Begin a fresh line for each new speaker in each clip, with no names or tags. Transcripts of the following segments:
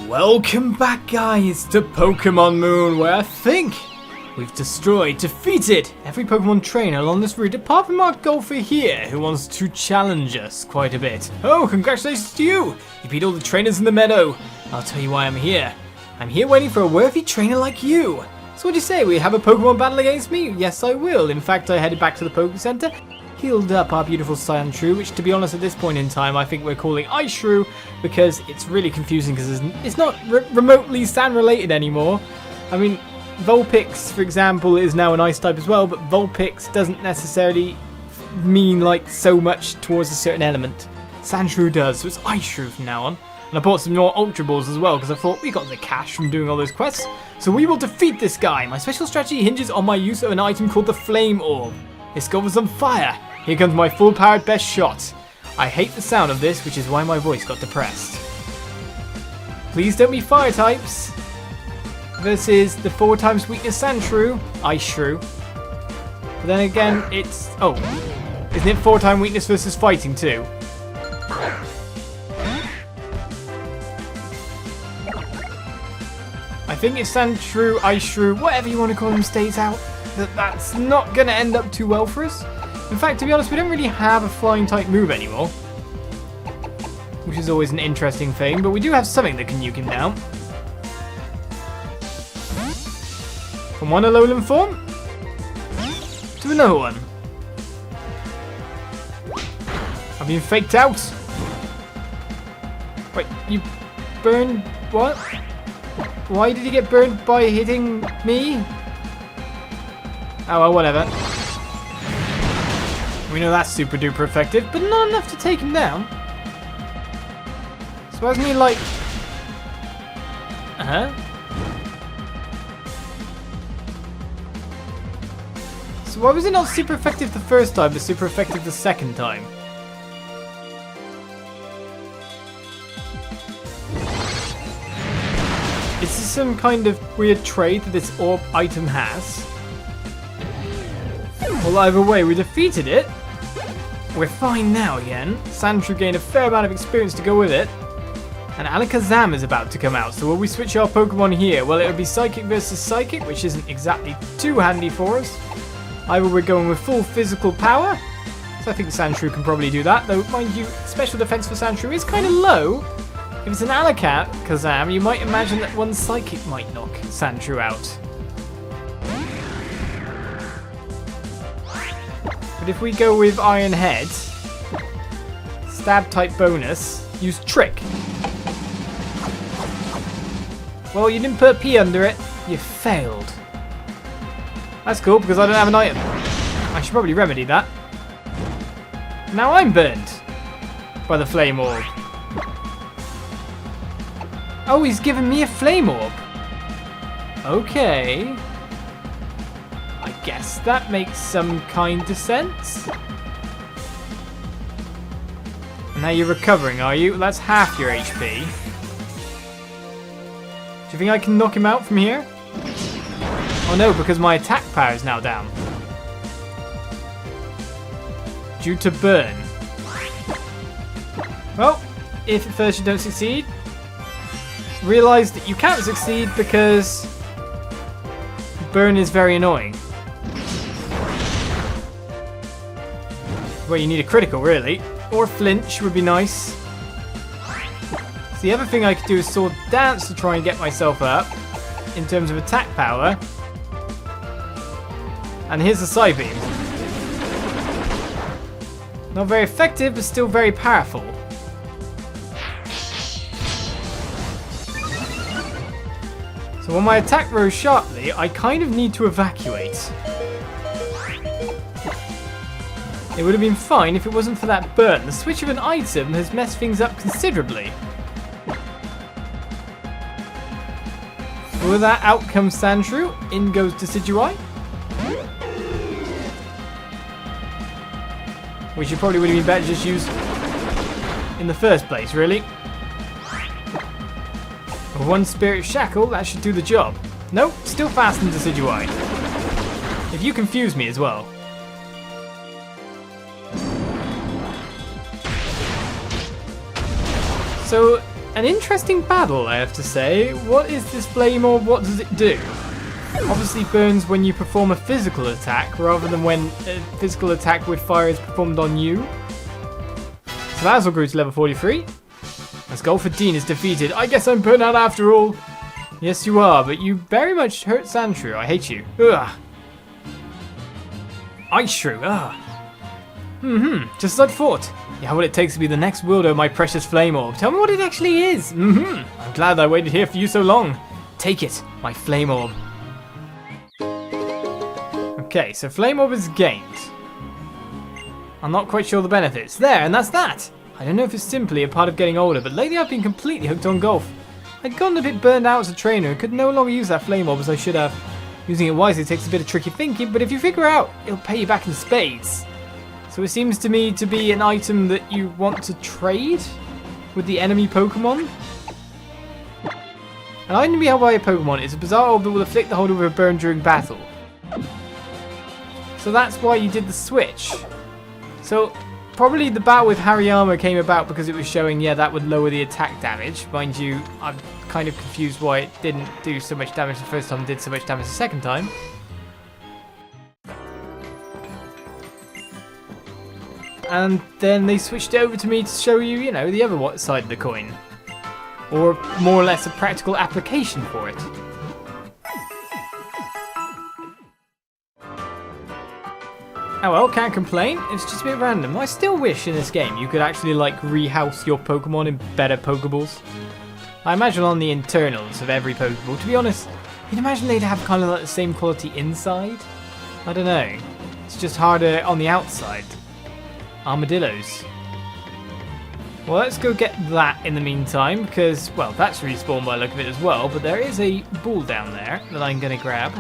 Welcome back, guys, to Pokemon Moon, where I think we've defeated every Pokemon trainer along this route, apart from our golfer here, who wants to challenge us quite a bit. Oh, congratulations to you! You beat all the trainers in the Meadow. I'll tell you why I'm here. I'm here waiting for a worthy trainer like you. So what do you say, we have a Pokemon battle against me? Yes, I will. In fact, I headed back to the Poke Center, healed up our beautiful Sandshrew, which, to be honest, at this point in time, I think we're calling Ice Shrew because it's really confusing because it's not remotely sand related anymore. I mean, Vulpix, for example, is now an ice type as well, but Vulpix doesn't necessarily mean like so much towards a certain element. Sandshrew does, so it's Ice Shrew from now on. And I bought some more Ultra Balls as well because I thought we got the cash from doing all those quests. So we will defeat this guy. My special strategy hinges on my use of an item called the Flame Orb. This goes on fire. Here comes my full-powered best shot. I hate the sound of this, which is why my voice got depressed. Please don't be fire types. Versus the 4 times weakness Sandshrew, Ice Shrew. But then again, it's... oh, isn't it 4 times weakness versus fighting too? I think if Sandshrew, Ice Shrew, whatever you want to call him, stays out, that's not going to end up too well for us. In fact, to be honest, we don't really have a flying type move anymore, which is always an interesting thing, but we do have something that can nuke him down. From one Alolan form to another one. I've been faked out. Wait, you burned what? Why did he get burned by hitting me? Oh well, whatever. We know that's super duper effective, but not enough to take him down. So hasn't he like... So why was it not super effective the first time, but super effective the second time? Is this some kind of weird trait that this orb item has? Well, either way, we defeated it. We're fine now again. Sandshrew gained a fair amount of experience to go with it. And Alakazam is about to come out, so will we switch our Pokemon here? Well, it would be Psychic versus Psychic, which isn't exactly too handy for us. Either we're going with full physical power, so I think Sandshrew can probably do that, though, mind you, special defense for Sandshrew is kind of low. If it's an Alakazam, you might imagine that one Psychic might knock Sandshrew out. But if we go with Iron Head, stab type bonus, use Trick. Well, you didn't put a P under it, you failed. That's cool because I don't have an item. I should probably remedy that. Now I'm burned by the Flame Orb. Oh, he's given me a Flame Orb. Okay. I guess that makes some kind of sense. And now you're recovering, are you? That's half your HP. Do you think I can knock him out from here? Oh no, because my attack power is now down. Due to burn. Well, if at first you don't succeed, realize that you can't succeed because burn is very annoying. Well, you need a critical, really. Or flinch would be nice. So the other thing I could do is Sword Dance to try and get myself up in terms of attack power. And here's the Psybeam. Not very effective, but still very powerful. So when my attack rose sharply, I kind of need to evacuate. It would have been fine if it wasn't for that burn. The switch of an item has messed things up considerably. With that, out comes Sandshrew. In goes Decidueye. Which you probably would have been better just use in the first place, really. With one Spirit Shackle, that should do the job. Nope, still faster than Decidueye. If you confuse me as well. So An interesting battle, I have to say. What is this Flame Orb? What does it do? Obviously burns when you perform a physical attack, rather than when a physical attack with fire is performed on you. So Basil grew to level 43. As Golfadine is defeated, I guess I'm burnt out after all. Yes, you are, but you very much hurt Sandshrew. I hate you. Ugh. Ice Shrew. Ugh. Just as I'd thought. You have what it takes to be the next wielder of my precious Flame Orb. Tell me what it actually is. I'm glad I waited here for you so long. Take it, my Flame Orb. Okay, so Flame Orb is gained. I'm not quite sure the benefits. There, and that's that. I don't know if it's simply a part of getting older, but lately I've been completely hooked on golf. I'd gotten a bit burned out as a trainer and could no longer use that Flame Orb as I should have. Using it wisely takes a bit of tricky thinking, but if you figure out, it'll pay you back in spades. So it seems to me to be an item that you want to trade with the enemy Pokemon. An item to be held by a Pokemon is a bizarre orb that will afflict the holder with a burn during battle. So that's why you did the switch. So probably the battle with Hariyama came about because it was showing, yeah, that would lower the attack damage. Mind you, I'm kind of confused why it didn't do so much damage the first time and did so much damage the second time. And then they switched it over to me to show you, you know, the other side of the coin. Or more or less a practical application for it. Oh well, can't complain. It's just a bit random. I still wish in this game you could actually like rehouse your Pokemon in better Pokeballs. I imagine on the internals of every Pokeball. To be honest, you'd imagine they'd have kind of like the same quality inside. I don't know. It's just harder on the outside. Armadillos. Well, let's go get that in the meantime, because, well, that's respawned by the look of it as well, but there is a ball down there that I'm going to grab.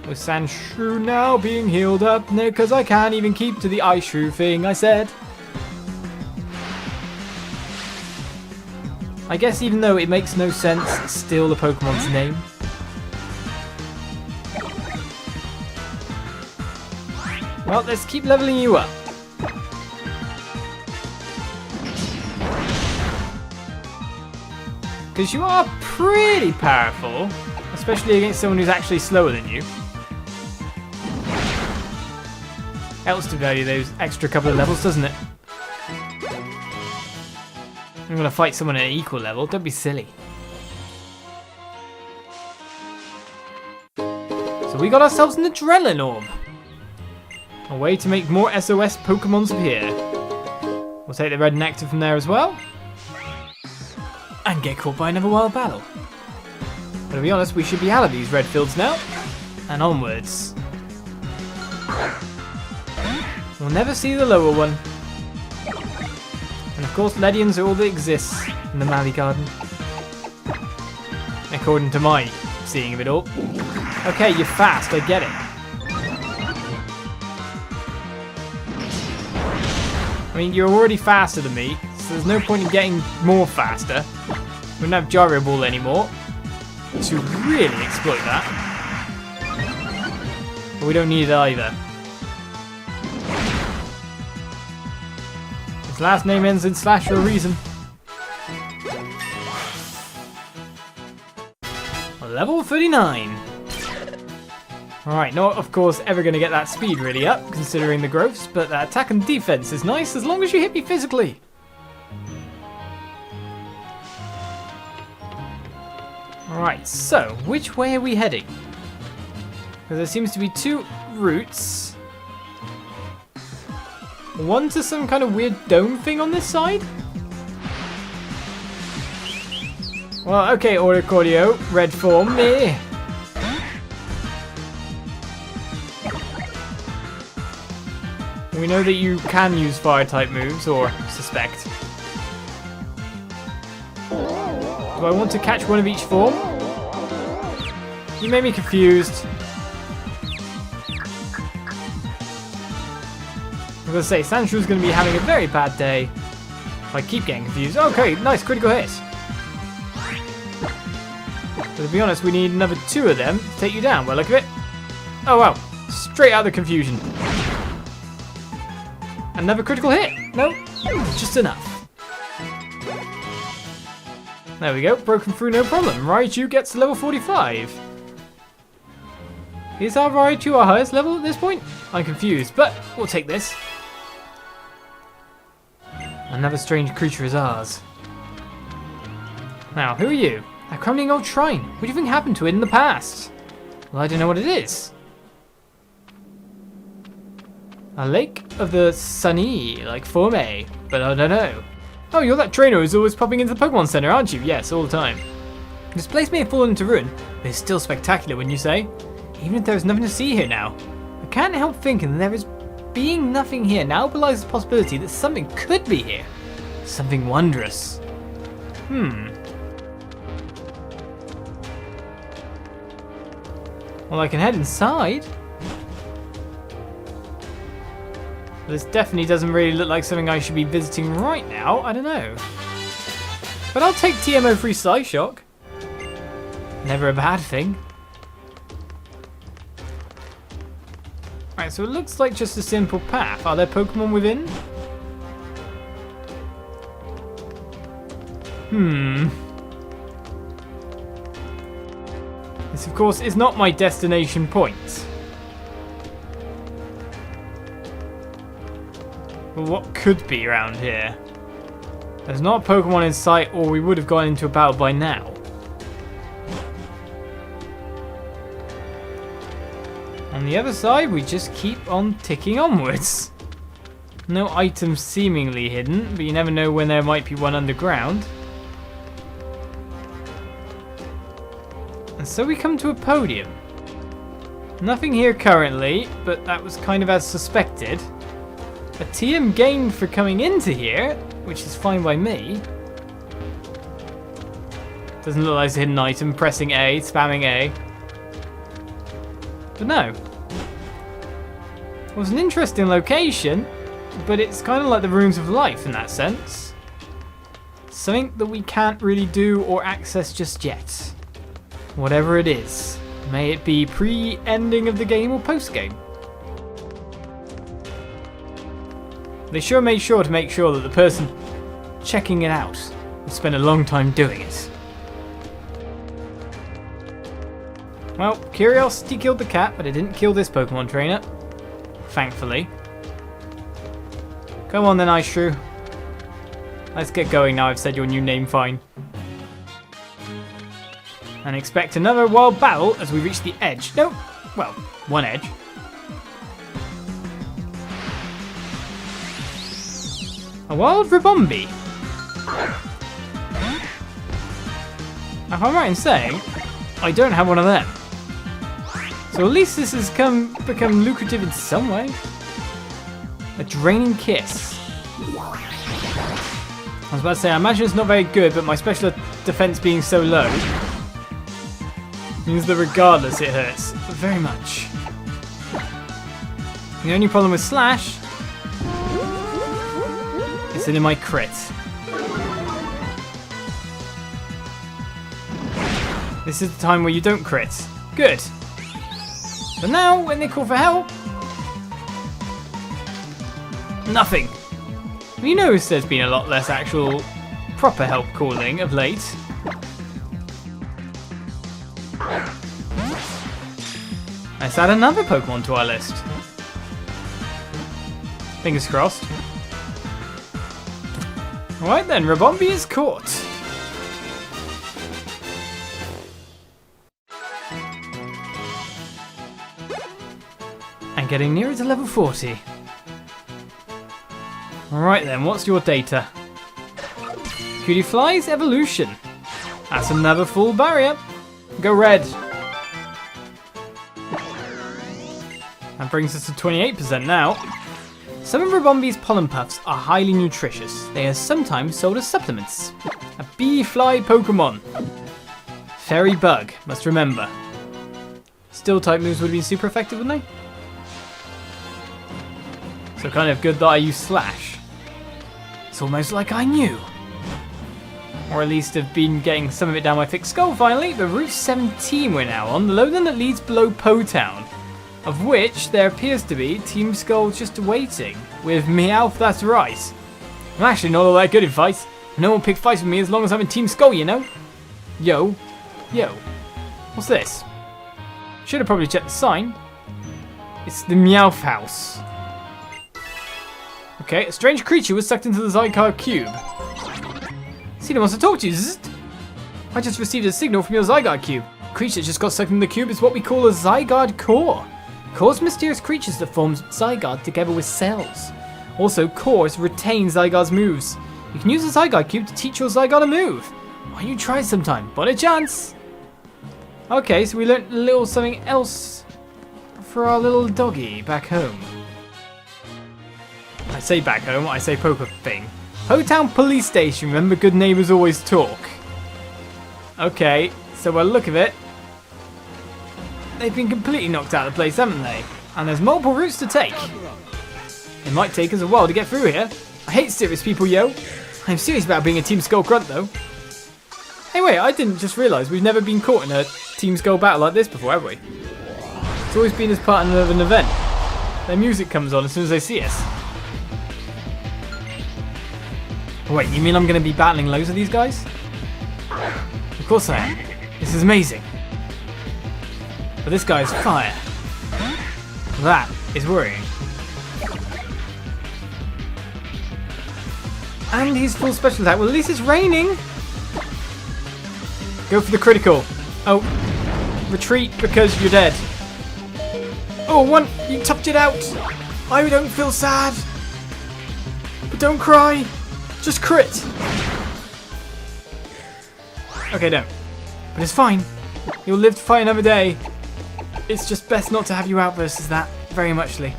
With Sandshrew now being healed up, because I can't even keep to the Ice Shrew thing I said. I guess even though it makes no sense, it's still the Pokemon's name. Well, let's keep leveling you up. Because you are pretty powerful, especially against someone who's actually slower than you. Helps to value those extra couple of levels, doesn't it? I'm going to fight someone at an equal level, don't be silly. So we got ourselves an Adrenaline Orb. A way to make more SOS Pokemons appear. We'll take the red nectar from there as well. And get caught by another wild battle. But to be honest, we should be out of these red fields now. And onwards. We'll never see the lower one. And of course, Ledians are all that exists in the Mali Garden. According to my seeing of it all. Okay, you're fast, I get it. I mean, you're already faster than me, so there's no point in getting more faster. We don't have Gyro Ball anymore to really exploit that. But we don't need it either. His last name ends in slash for a reason. Level 39. Alright, not of course ever going to get that speed really up, considering the growths, but that attack and defense is nice as long as you hit me physically. Alright, so which way are we heading? Because there seems to be two routes. One to some kind of weird dome thing on this side? Well, okay, Oricordio, red form, meh. We know that you can use fire-type moves, or suspect. Do I want to catch one of each form? You made me confused. I'm going to say, Sandshrew's going to be having a very bad day if I keep getting confused. Okay, nice, critical hit. But to be honest, we need another two of them to take you down. Well, look at it. Oh, wow. Straight out of the confusion. Another critical hit. No, just enough. There we go, broken through, no problem. Raichu gets to level 45. Is our Raichu our highest level at this point? I'm confused, but we'll take this. Another strange creature is ours. Now, who are you? A crumbling old shrine. What do you think happened to it in the past? Well, I don't know what it is. A lake of the Sunne, like Forme, but I don't know. Oh, you're that trainer who's always popping into the Pokemon Center, aren't you? Yes, all the time. This place may have fallen into ruin, but it's still spectacular, wouldn't you say? Even if there's nothing to see here now. I can't help thinking that there is being nothing here now belies the possibility that something could be here. Something wondrous. Well, I can head inside. This definitely doesn't really look like something I should be visiting right now. I don't know. But I'll take TMO free Psyshock. Never a bad thing. Alright, so it looks like just a simple path. Are there Pokemon within? This, of course, is not my destination point. But what could be around here? There's not a Pokemon in sight, or we would have gone into a battle by now. On the other side, we just keep on ticking onwards. No items seemingly hidden, but you never know when there might be one underground. And so we come to a podium. Nothing here currently, but that was kind of as suspected. A TM gained for coming into here, which is fine by me. Doesn't look like it's a hidden item. Pressing A, spamming A. But no. It was an interesting location, but it's kind of like the Runes of Life in that sense. Something that we can't really do or access just yet. Whatever it is. May it be pre-ending of the game or post-game. They sure made sure to make sure that the person checking it out would spend a long time doing it. Well, curiosity killed the cat, but it didn't kill this Pokemon trainer. Thankfully. Come on then, Ice Shrew. Let's get going now I've said your new name fine. And expect another wild battle as we reach the edge. No, well, one edge. A wild Ribombee. If I'm right in saying, I don't have one of them. So at least this has become lucrative in some way. A Draining Kiss. I was about to say, I imagine it's not very good, but my special defense being so low means that regardless it hurts very much. The only problem with Slash is that it might crit. This is the time where you don't crit. Good. But now, when they call for help, nothing. You notice there's been a lot less actual proper help calling of late. Let's add another Pokemon to our list. Fingers crossed. Alright then, Ribombee is caught. And getting nearer to level 40. Alright then, what's your data? Cutiefly's evolution. That's another full barrier. Go red. That brings us to 28% now. Some of Ribombee's pollen puffs are highly nutritious. They are sometimes sold as supplements. A bee fly Pokemon. Fairy bug, must remember. Steel type moves would have been super effective, wouldn't they? So kind of good that I use Slash. It's almost like I knew. Or at least have been getting some of it down my thick skull finally. But Route 17 we're now on, the lowland that leads below Po Town. Of which there appears to be Team Skull just waiting. With Meowth, that's right. I'm actually not all that good in fights. No one pick fights with me as long as I'm in Team Skull, you know? Yo. Yo. What's this? Should have probably checked the sign. It's the Meowth House. Okay, a strange creature was sucked into the Zygarde cube. Cena wants to talk to you. Zzzt. I just received a signal from your Zygarde cube. The creature just got sucked in the cube is what we call a Zygarde core. Cores mysterious creatures that form Zygarde together with cells. Also, cores retain Zygarde's moves. You can use the Zygarde cube to teach your Zygarde a move. Why don't you try it sometime? What a chance! Okay, so we learned a little something else for our little doggy back home. I say back home, I say poker thing. Ho-Town Police Station, remember good neighbours always talk. Okay, so by the look of it, they've been completely knocked out of the place, haven't they? And there's multiple routes to take. It might take us a while to get through here. I hate serious people, yo. I'm serious about being a Team Skull grunt, though. Hey, wait, I didn't just realise we've never been caught in a Team Skull battle like this before, have we? It's always been as part of an event. Their music comes on as soon as they see us. Wait, you mean I'm going to be battling loads of these guys? Of course I am. This is amazing. But this guy's fire. That is worrying. And he's full special attack. Well, at least it's raining. Go for the critical. Oh, retreat because you're dead. Oh, one, you toughed it out. I don't feel sad. But don't cry. Just crit. Okay, no. But it's fine. You'll live to fight another day. It's just best not to have you out versus that very muchly.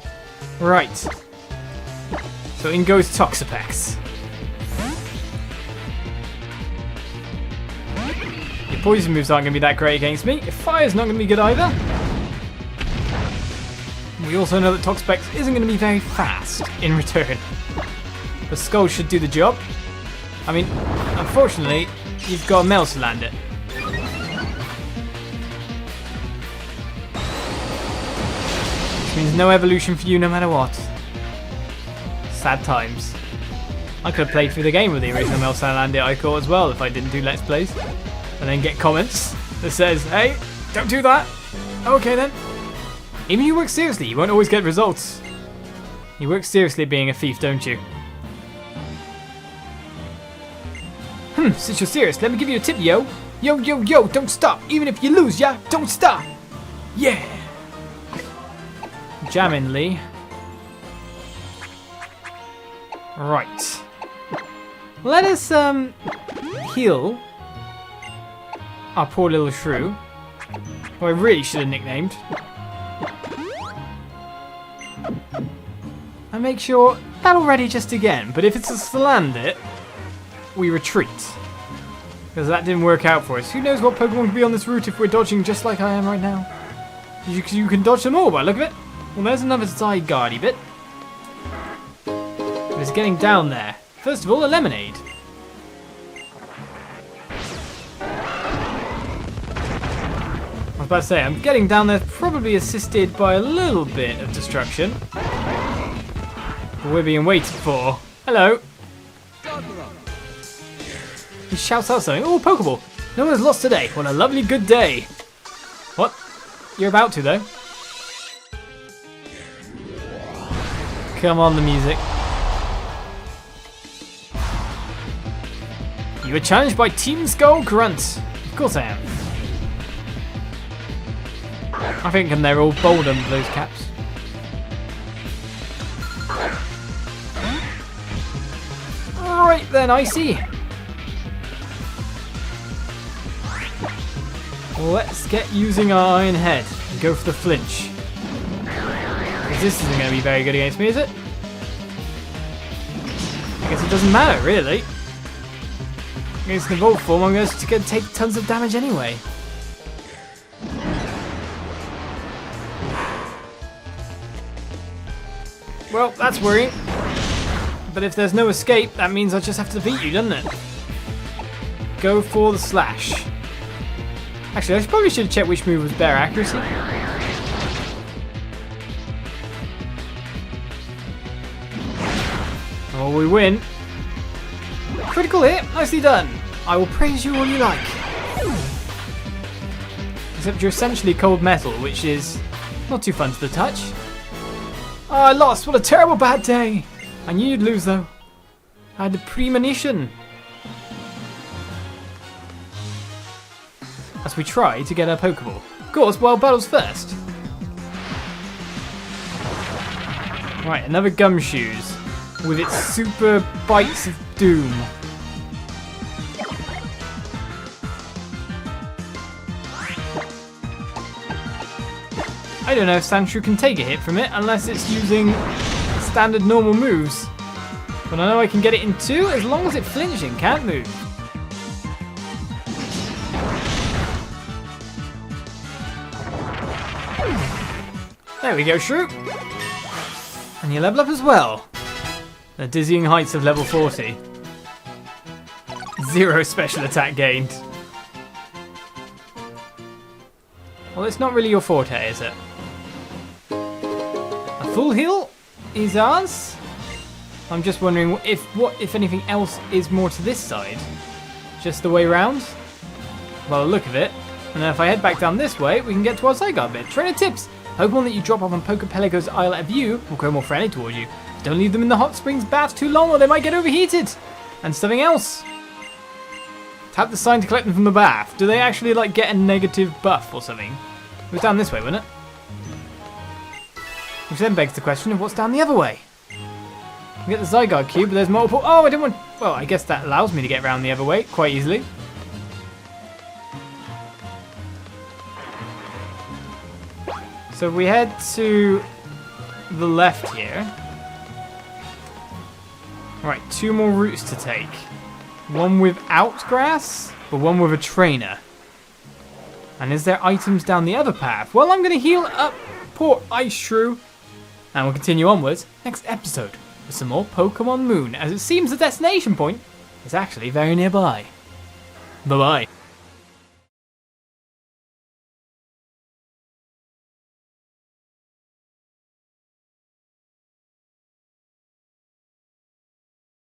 Right. So in goes Toxapex. Your poison moves aren't going to be that great against me. Your fire's not going to be good either. We also know that Toxapex isn't going to be very fast in return. The Skull should do the job. I mean, unfortunately, you've got a mouse to land it. Which means no evolution for you no matter what. Sad times. I could have played through the game with the original mouse to land it I caught as well if I didn't do Let's Plays. And then get comments that says, hey, don't do that. Okay then. Even if you work seriously, you won't always get results. You work seriously being a thief, don't you? Since you're serious, let me give you a tip, yo. Yo, yo, yo, don't stop. Even if you lose, yeah, don't stop. Yeah. Jamming, Lee. Right. Let us, heal our poor little shrew, who I really should have nicknamed. And make sure battle ready just again. But if it's a Salandit, we retreat. Because that didn't work out for us. Who knows what Pokemon could be on this route if we're dodging just like I am right now. You can dodge them all by the look of it. Well, there's another Zygarde bit. It's getting down there. First of all, a lemonade. I was about to say, I'm getting down there probably assisted by a little bit of destruction. But we're being waited for. Hello. He shouts out something. Oh, Pokeball. No one's lost today. What a lovely good day. What? You're about to, though. Come on, the music. You were challenged by Team Skull Grunt. Of course I am. I think they're all bold under those caps. Right then, Icy. Let's get using our Iron Head and go for the flinch. Because this isn't going to be very good against me, is it? I guess it doesn't matter, really. Against an evolved form, I'm going to take tons of damage anyway. Well, that's worrying. But if there's no escape, that means I just have to beat you, doesn't it? Go for the slash. Actually, I probably should have checked which move was better accuracy. Oh, we win. critical hit. Nicely done. I will praise you all you like. Except you're essentially cold metal, which is not too fun to the touch. Oh, I lost. What a terrible bad day. I knew you'd lose, though. I had a premonition. As we try to get our Pokeball. Of course, well, battles first. Right, another Gumshoes with its super bites of doom. I don't know if Sandshrew can take a hit from it unless it's using standard normal moves. But I know I can get it in two as long as it flinching, can't move. There we go, Shrew. And you level up as well. The dizzying heights of level 40. 0 special attack gained. Well, it's not really your forte, is it? A full heal is ours. I'm just wondering if anything else is more to this side. Just the way round? Well, look of it. And then if I head back down this way, we can get to our Zygarde bit. Trainer tips! Pokemon that you drop off on Pokepelago's Isle at View will grow more friendly towards you. Don't leave them in the hot springs bath too long or they might get overheated. And something else. Tap the sign to collect them from the bath. Do they actually like get a negative buff or something? It was down this way, wasn't it? Which then begs the question of what's down the other way. You get the Zygarde cube, but there's multiple. Oh, I didn't want. Well, I guess that allows me to get around the other way quite easily. So we head to the left here. Right, 2 more routes to take. One without grass, but one with a trainer. And is there items down the other path? Well, I'm going to heal up poor Ice Shrew. And we'll continue onwards next episode with some more Pokemon Moon, as it seems the destination point is actually very nearby. Bye-bye.